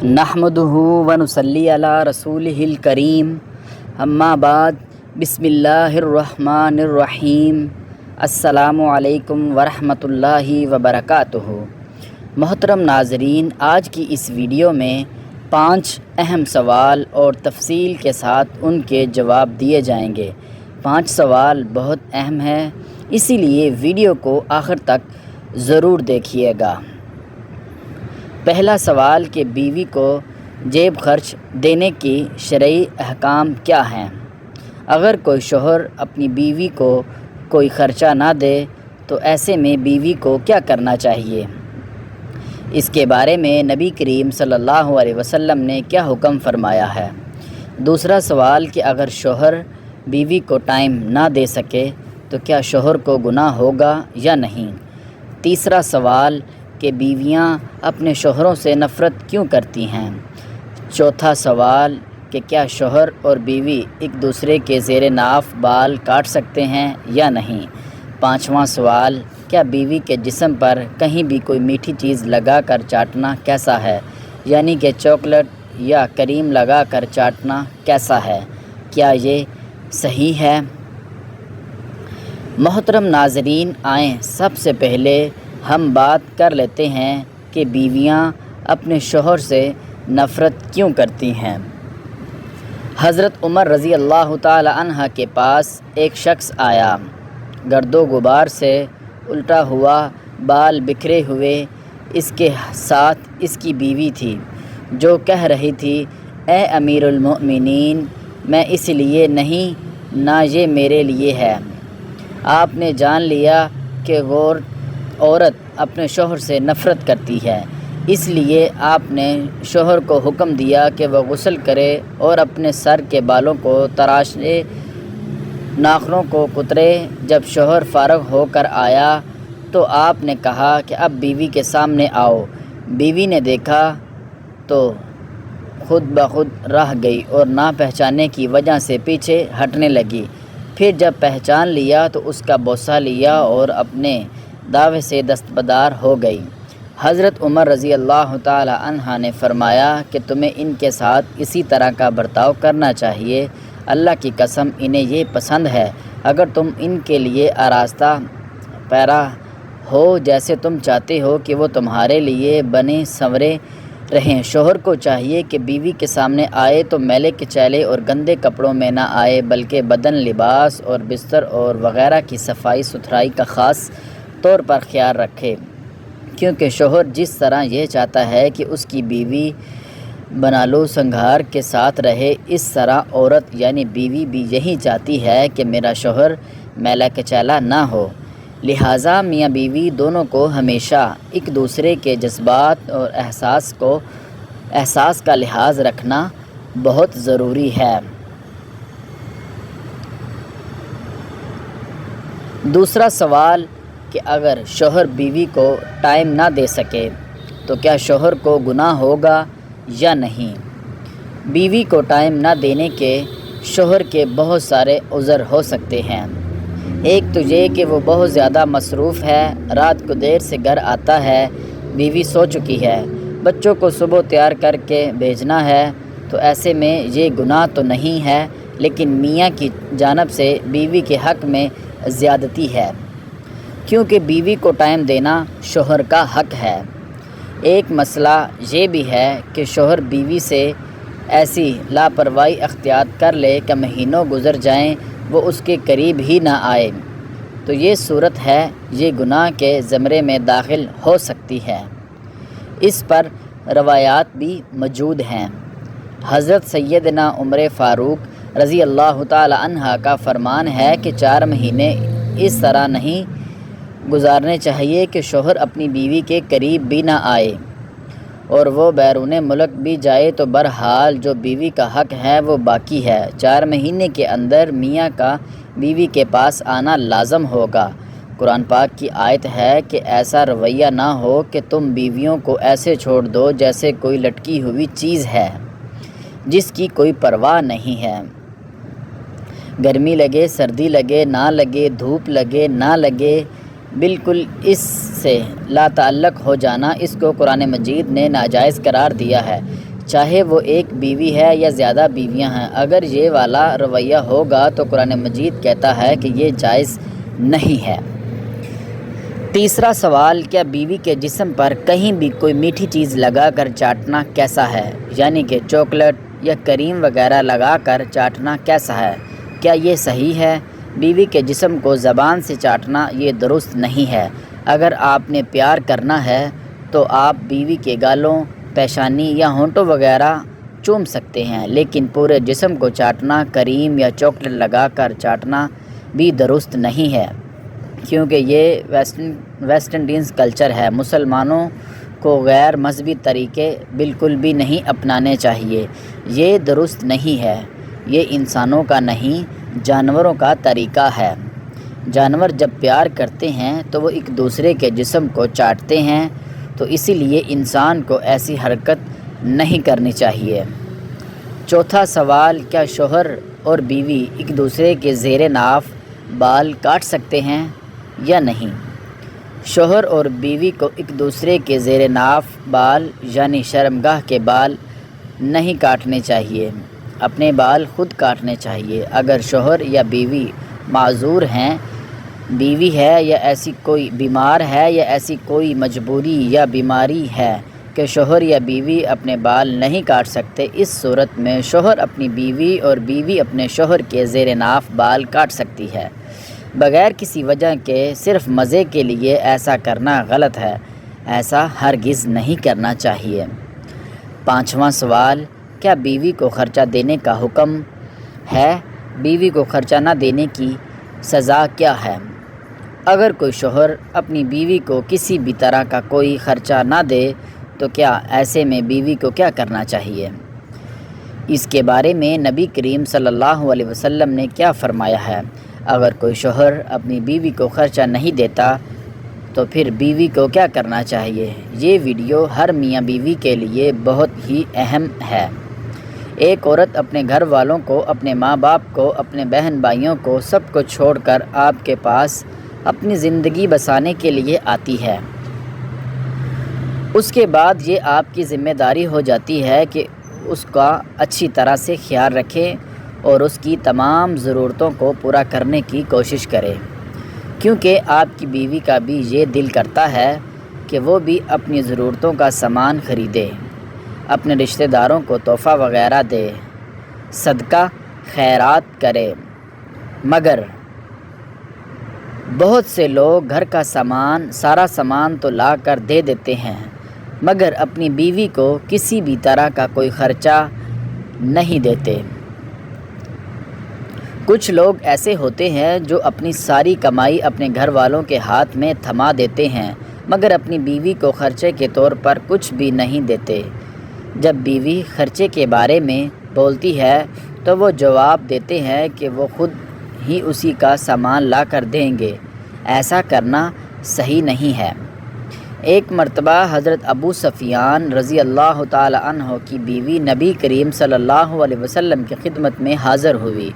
نحمدہ ونصلی علی رسولہ الکریم اما بعد بسم اللہ الرحمن الرحیم السلام علیکم ورحمۃ اللہ وبرکاتہ۔ محترم ناظرین، آج کی اس ویڈیو میں 5 اہم سوال اور تفصیل کے ساتھ ان کے جواب دیے جائیں گے۔ 5 سوال بہت اہم ہیں، اسی لیے ویڈیو کو آخر تک ضرور دیکھیے گا۔ پہلا سوال کہ بیوی کو جیب خرچ دینے کی شرعی احکام کیا ہیں؟ اگر کوئی شوہر اپنی بیوی کو کوئی خرچہ نہ دے تو ایسے میں بیوی کو کیا کرنا چاہیے؟ اس کے بارے میں نبی کریم صلی اللہ علیہ وسلم نے کیا حکم فرمایا ہے؟ دوسرا سوال کہ اگر شوہر بیوی کو ٹائم نہ دے سکے تو کیا شوہر کو گناہ ہوگا یا نہیں؟ تیسرا سوال کہ بیویاں اپنے شوہروں سے نفرت کیوں کرتی ہیں؟ چوتھا سوال کہ کیا شوہر اور بیوی ایک دوسرے کے زیر ناف بال کاٹ سکتے ہیں یا نہیں؟ پانچواں سوال کیا بیوی کے جسم پر کہیں بھی کوئی میٹھی چیز لگا کر چاٹنا کیسا ہے؟ یعنی کہ چاکلیٹ یا کریم لگا کر چاٹنا کیسا ہے؟ کیا یہ صحیح ہے؟ محترم ناظرین، آئیں سب سے پہلے ہم بات کر لیتے ہیں کہ بیویاں اپنے شوہر سے نفرت کیوں کرتی ہیں۔ حضرت عمر رضی اللہ تعالی عنہ کے پاس ایک شخص آیا، گرد و غبار سے الٹا ہوا، بال بکھرے ہوئے، اس کے ساتھ اس کی بیوی تھی جو کہہ رہی تھی، اے امیر المؤمنین، میں اس لیے نہیں، نہ یہ میرے لیے ہے۔ آپ نے جان لیا کہ وہ عورت اپنے شوہر سے نفرت کرتی ہے، اس لیے آپ نے شوہر کو حکم دیا کہ وہ غسل کرے اور اپنے سر کے بالوں کو تراشے، ناخنوں کو کترے۔ جب شوہر فارغ ہو کر آیا تو آپ نے کہا کہ اب بیوی کے سامنے آؤ۔ بیوی نے دیکھا تو خود بخود رہ گئی اور نہ پہچاننے کی وجہ سے پیچھے ہٹنے لگی۔ پھر جب پہچان لیا تو اس کا بوسہ لیا اور اپنے دعوے سے دستبردار ہو گئی۔ حضرت عمر رضی اللہ تعالی عنہ نے فرمایا کہ تمہیں ان کے ساتھ اسی طرح کا برتاؤ کرنا چاہیے، اللہ کی قسم انہیں یہ پسند ہے۔ اگر تم ان کے لیے آراستہ پیرا ہو، جیسے تم چاہتے ہو کہ وہ تمہارے لیے بنے سنورے رہیں۔ شوہر کو چاہیے کہ بیوی کے سامنے آئے تو میلے کچیلے اور گندے کپڑوں میں نہ آئے، بلکہ بدن، لباس اور بستر اور وغیرہ کی صفائی ستھرائی کا خاص طور پر خیال رکھے، کیونکہ شوہر جس طرح یہ چاہتا ہے کہ اس کی بیوی بنالو سنگھار کے ساتھ رہے، اس طرح عورت یعنی بیوی بھی یہی چاہتی ہے کہ میرا شوہر میلا کچیلا نہ ہو۔ لہٰذا میاں بیوی دونوں کو ہمیشہ ایک دوسرے کے جذبات اور احساس کا لحاظ رکھنا بہت ضروری ہے۔ دوسرا سوال کہ اگر شوہر بیوی کو ٹائم نہ دے سکے تو کیا شوہر کو گناہ ہوگا یا نہیں؟ بیوی کو ٹائم نہ دینے کے شوہر کے بہت سارے عذر ہو سکتے ہیں۔ ایک تو یہ کہ وہ بہت زیادہ مصروف ہے، رات کو دیر سے گھر آتا ہے، بیوی سو چکی ہے، بچوں کو صبح تیار کر کے بھیجنا ہے، تو ایسے میں یہ گناہ تو نہیں ہے، لیکن میاں کی جانب سے بیوی کے حق میں زیادتی ہے، کیونکہ بیوی کو ٹائم دینا شوہر کا حق ہے۔ ایک مسئلہ یہ بھی ہے کہ شوہر بیوی سے ایسی لاپرواہی اختیار کر لے کہ مہینوں گزر جائیں وہ اس کے قریب ہی نہ آئے، تو یہ صورت ہے، یہ گناہ کے زمرے میں داخل ہو سکتی ہے۔ اس پر روایات بھی موجود ہیں۔ حضرت سیدنا عمر فاروق رضی اللہ تعالی عنہ کا فرمان ہے کہ 4 مہینے اس طرح نہیں گزارنے چاہیے کہ شوہر اپنی بیوی کے قریب بھی نہ آئے، اور وہ بیرون ملک بھی جائے تو بہرحال جو بیوی کا حق ہے وہ باقی ہے۔ 4 مہینے کے اندر میاں کا بیوی کے پاس آنا لازم ہوگا۔ قرآن پاک کی آیت ہے کہ ایسا رویہ نہ ہو کہ تم بیویوں کو ایسے چھوڑ دو جیسے کوئی لٹکی ہوئی چیز ہے جس کی کوئی پرواہ نہیں ہے۔ گرمی لگے، سردی لگے نہ لگے، دھوپ لگے نہ لگے، بالکل اس سے لا تعلق ہو جانا، اس کو قرآن مجید نے ناجائز قرار دیا ہے۔ چاہے وہ ایک بیوی ہے یا زیادہ بیویاں ہیں۔ اگر یہ والا رویہ ہوگا تو قرآن مجید کہتا ہے کہ یہ جائز نہیں ہے۔ تیسرا سوال، کیا بیوی کے جسم پر کہیں بھی کوئی میٹھی چیز لگا کر چاٹنا کیسا ہے؟ یعنی کہ چاکلیٹ یا کریم وغیرہ لگا کر چاٹنا کیسا ہے؟ کیا یہ صحیح ہے؟ بیوی کے جسم کو زبان سے چاٹنا یہ درست نہیں ہے۔ اگر آپ نے پیار کرنا ہے تو آپ بیوی کے گالوں، پیشانی یا ہونٹوں وغیرہ چوم سکتے ہیں، لیکن پورے جسم کو چاٹنا، کریم یا چاکلیٹ لگا کر چاٹنا بھی درست نہیں ہے، کیونکہ یہ ویسٹ انڈیز کلچر ہے۔ مسلمانوں کو غیر مذہبی طریقے بالکل بھی نہیں اپنانے چاہیے، یہ درست نہیں ہے۔ یہ انسانوں کا نہیں، جانوروں کا طریقہ ہے۔ جانور جب پیار کرتے ہیں تو وہ ایک دوسرے کے جسم کو چاٹتے ہیں، تو اسی لیے انسان کو ایسی حرکت نہیں کرنی چاہیے۔ چوتھا سوال، کیا شوہر اور بیوی ایک دوسرے کے زیر ناف بال کاٹ سکتے ہیں یا نہیں؟ شوہر اور بیوی کو ایک دوسرے کے زیر ناف بال یعنی شرمگاہ کے بال نہیں کاٹنے چاہیے، اپنے بال خود کاٹنے چاہیے۔ اگر شوہر یا بیوی معذور ہیں، بیوی ہے یا ایسی کوئی بیمار ہے یا ایسی کوئی مجبوری یا بیماری ہے کہ شوہر یا بیوی اپنے بال نہیں کاٹ سکتے، اس صورت میں شوہر اپنی بیوی اور بیوی اپنے شوہر کے زیر ناف بال کاٹ سکتی ہے، بغیر کسی وجہ کے، صرف مزے کے لیے ایسا کرنا غلط ہے، ایسا ہرگز نہیں کرنا چاہیے۔ پانچواں سوال، کیا بیوی کو خرچہ دینے کا حکم ہے؟ بیوی کو خرچہ نہ دینے کی سزا کیا ہے؟ اگر کوئی شوہر اپنی بیوی کو کسی بھی طرح کا کوئی خرچہ نہ دے تو کیا ایسے میں بیوی کو کیا کرنا چاہیے؟ اس کے بارے میں نبی کریم صلی اللہ علیہ وسلم نے کیا فرمایا ہے؟ اگر کوئی شوہر اپنی بیوی کو خرچہ نہیں دیتا تو پھر بیوی کو کیا کرنا چاہیے؟ یہ ویڈیو ہر میاں بیوی کے لیے بہت ہی اہم ہے۔ ایک عورت اپنے گھر والوں کو، اپنے ماں باپ کو، اپنے بہن بھائیوں کو، سب کو چھوڑ کر آپ کے پاس اپنی زندگی بسانے کے لیے آتی ہے۔ اس کے بعد یہ آپ کی ذمہ داری ہو جاتی ہے کہ اس کا اچھی طرح سے خیال رکھیں اور اس کی تمام ضرورتوں کو پورا کرنے کی کوشش کرے، کیونکہ آپ کی بیوی کا بھی یہ دل کرتا ہے کہ وہ بھی اپنی ضرورتوں کا سامان خریدے، اپنے رشتہ داروں کو تحفہ وغیرہ دے، صدقہ خیرات کرے، مگر بہت سے لوگ گھر کا سارا سامان تو لا کر دے دیتے ہیں، مگر اپنی بیوی کو کسی بھی طرح کا کوئی خرچہ نہیں دیتے۔ کچھ لوگ ایسے ہوتے ہیں جو اپنی ساری کمائی اپنے گھر والوں کے ہاتھ میں تھما دیتے ہیں، مگر اپنی بیوی کو خرچے کے طور پر کچھ بھی نہیں دیتے۔ جب بیوی خرچے کے بارے میں بولتی ہے تو وہ جواب دیتے ہیں کہ وہ خود ہی اسی کا سامان لا کر دیں گے۔ ایسا کرنا صحیح نہیں ہے۔ ایک مرتبہ حضرت ابو سفیان رضی اللہ تعالی عنہ کی بیوی نبی کریم صلی اللہ علیہ وسلم کی خدمت میں حاضر ہوئی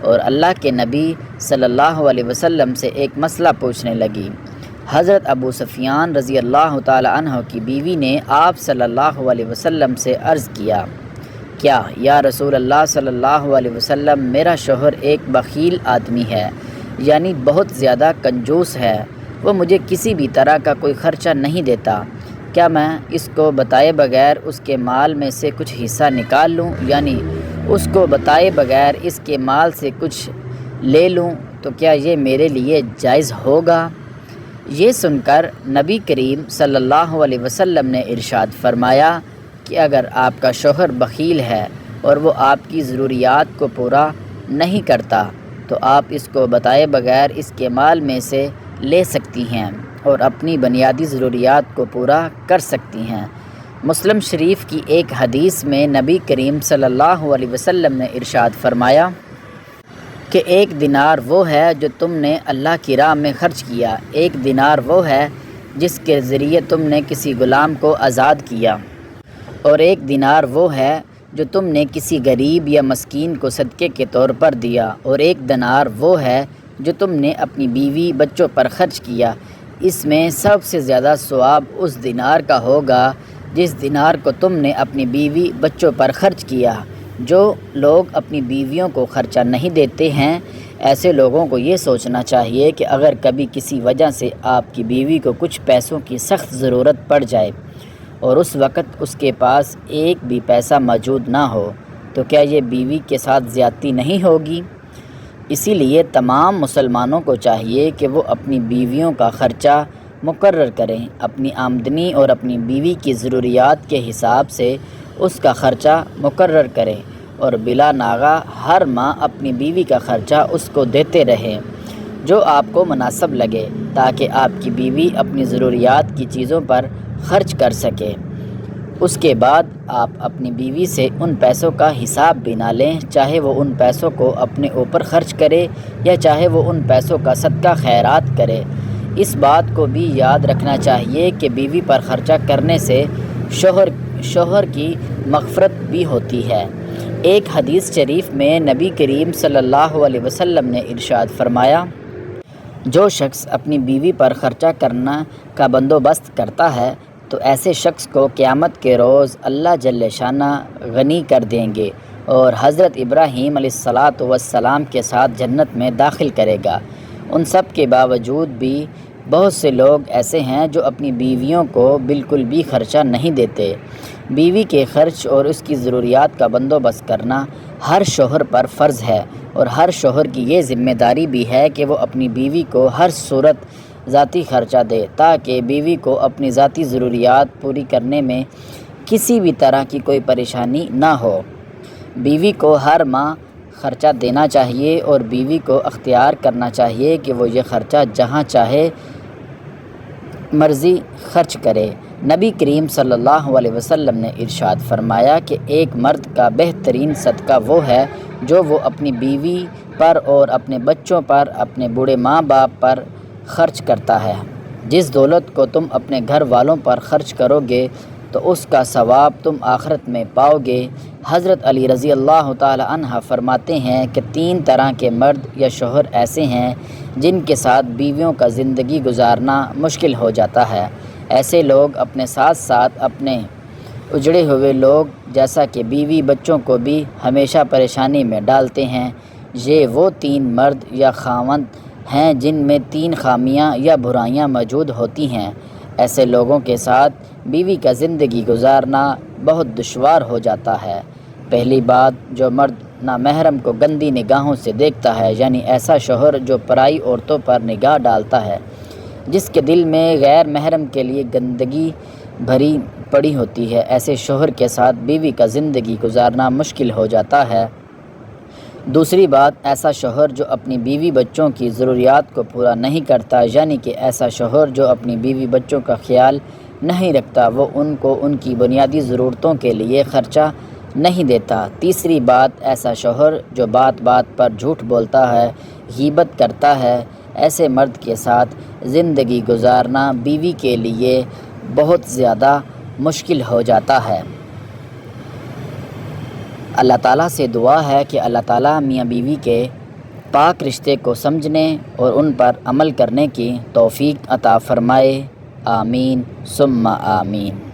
اور اللہ کے نبی صلی اللہ علیہ وسلم سے ایک مسئلہ پوچھنے لگی۔ حضرت ابو سفیان رضی اللہ تعالی عنہ کی بیوی نے آپ صلی اللہ علیہ وسلم سے عرض کیا، کیا یا رسول اللہ صلی اللہ علیہ وسلم، میرا شوہر ایک بخیل آدمی ہے، یعنی بہت زیادہ کنجوس ہے، وہ مجھے کسی بھی طرح کا کوئی خرچہ نہیں دیتا، کیا میں اس کو بتائے بغیر اس کے مال میں سے کچھ حصہ نکال لوں، یعنی اس کو بتائے بغیر اس کے مال سے کچھ لے لوں تو کیا یہ میرے لیے جائز ہوگا؟ یہ سن کر نبی کریم صلی اللہ علیہ وسلم نے ارشاد فرمایا کہ اگر آپ کا شوہر بخیل ہے اور وہ آپ کی ضروریات کو پورا نہیں کرتا تو آپ اس کو بتائے بغیر اس کے مال میں سے لے سکتی ہیں اور اپنی بنیادی ضروریات کو پورا کر سکتی ہیں۔ مسلم شریف کی ایک حدیث میں نبی کریم صلی اللہ علیہ وسلم نے ارشاد فرمایا کہ 1 دینار وہ ہے جو تم نے اللہ کی راہ میں خرچ کیا، 1 دینار وہ ہے جس کے ذریعے تم نے کسی غلام کو آزاد کیا، اور 1 دینار وہ ہے جو تم نے کسی غریب یا مسکین کو صدقے کے طور پر دیا، اور 1 دینار وہ ہے جو تم نے اپنی بیوی بچوں پر خرچ کیا۔ اس میں سب سے زیادہ ثواب اس دینار کا ہوگا جس دینار کو تم نے اپنی بیوی بچوں پر خرچ کیا۔ جو لوگ اپنی بیویوں کو خرچہ نہیں دیتے ہیں، ایسے لوگوں کو یہ سوچنا چاہیے کہ اگر کبھی کسی وجہ سے آپ کی بیوی کو کچھ پیسوں کی سخت ضرورت پڑ جائے اور اس وقت اس کے پاس ایک بھی پیسہ موجود نہ ہو، تو کیا یہ بیوی کے ساتھ زیادتی نہیں ہوگی؟ اسی لیے تمام مسلمانوں کو چاہیے کہ وہ اپنی بیویوں کا خرچہ مقرر کریں، اپنی آمدنی اور اپنی بیوی کی ضروریات کے حساب سے اس کا خرچہ مقرر کریں اور بلا ناغہ ہر ماہ اپنی بیوی کا خرچہ اس کو دیتے رہیں جو آپ کو مناسب لگے، تاکہ آپ کی بیوی اپنی ضروریات کی چیزوں پر خرچ کر سکے۔ اس کے بعد آپ اپنی بیوی سے ان پیسوں کا حساب بھی نہ لیں، چاہے وہ ان پیسوں کو اپنے اوپر خرچ کرے یا چاہے وہ ان پیسوں کا صدقہ خیرات کرے۔ اس بات کو بھی یاد رکھنا چاہیے کہ بیوی پر خرچہ کرنے سے شوہر کی مغفرت بھی ہوتی ہے۔ ایک حدیث شریف میں نبی کریم صلی اللہ علیہ وسلم نے ارشاد فرمایا، جو شخص اپنی بیوی پر خرچہ کرنا کا بندوبست کرتا ہے تو ایسے شخص کو قیامت کے روز اللہ جل شانہ غنی کر دیں گے اور حضرت ابراہیم علیہ السلام کے ساتھ جنت میں داخل کرے گا۔ ان سب کے باوجود بھی بہت سے لوگ ایسے ہیں جو اپنی بیویوں کو بالکل بھی خرچہ نہیں دیتے۔ بیوی کے خرچ اور اس کی ضروریات کا بندوبست کرنا ہر شوہر پر فرض ہے، اور ہر شوہر کی یہ ذمہ داری بھی ہے کہ وہ اپنی بیوی کو ہر صورت ذاتی خرچہ دے، تاکہ بیوی کو اپنی ذاتی ضروریات پوری کرنے میں کسی بھی طرح کی کوئی پریشانی نہ ہو۔ بیوی کو ہر ماہ خرچہ دینا چاہیے اور بیوی کو اختیار کرنا چاہیے کہ وہ یہ خرچہ جہاں چاہے مرضی خرچ کرے۔ نبی کریم صلی اللہ علیہ وسلم نے ارشاد فرمایا کہ ایک مرد کا بہترین صدقہ وہ ہے جو وہ اپنی بیوی پر اور اپنے بچوں پر، اپنے بوڑھے ماں باپ پر خرچ کرتا ہے۔ جس دولت کو تم اپنے گھر والوں پر خرچ کرو گے تو اس کا ثواب تم آخرت میں پاؤ گے۔ حضرت علی رضی اللہ تعالی عنہ فرماتے ہیں کہ 3 طرح کے مرد یا شوہر ایسے ہیں جن کے ساتھ بیویوں کا زندگی گزارنا مشکل ہو جاتا ہے۔ ایسے لوگ اپنے ساتھ ساتھ اپنے اجڑے ہوئے لوگ جیسا کہ بیوی بچوں کو بھی ہمیشہ پریشانی میں ڈالتے ہیں۔ یہ وہ 3 مرد یا خاوند ہیں جن میں 3 خامیاں یا برائیاں موجود ہوتی ہیں۔ ایسے لوگوں کے ساتھ بیوی کا زندگی گزارنا بہت دشوار ہو جاتا ہے۔ پہلی بات، جو مرد نامحرم کو گندی نگاہوں سے دیکھتا ہے، یعنی ایسا شوہر جو پرائی عورتوں پر نگاہ ڈالتا ہے، جس کے دل میں غیر محرم کے لیے گندگی بھری پڑی ہوتی ہے، ایسے شوہر کے ساتھ بیوی کا زندگی گزارنا مشکل ہو جاتا ہے۔ دوسری بات، ایسا شوہر جو اپنی بیوی بچوں کی ضروریات کو پورا نہیں کرتا، یعنی کہ ایسا شوہر جو اپنی بیوی بچوں کا خیال نہیں رکھتا، وہ ان کو ان کی بنیادی ضرورتوں کے لیے خرچہ نہیں دیتا۔ تیسری بات، ایسا شوہر جو بات بات پر جھوٹ بولتا ہے، غیبت کرتا ہے، ایسے مرد کے ساتھ زندگی گزارنا بیوی کے لیے بہت زیادہ مشکل ہو جاتا ہے۔ اللہ تعالیٰ سے دعا ہے کہ اللہ تعالیٰ میاں بیوی کے پاک رشتے کو سمجھنے اور ان پر عمل کرنے کی توفیق عطا فرمائے۔ آمین ثم آمین۔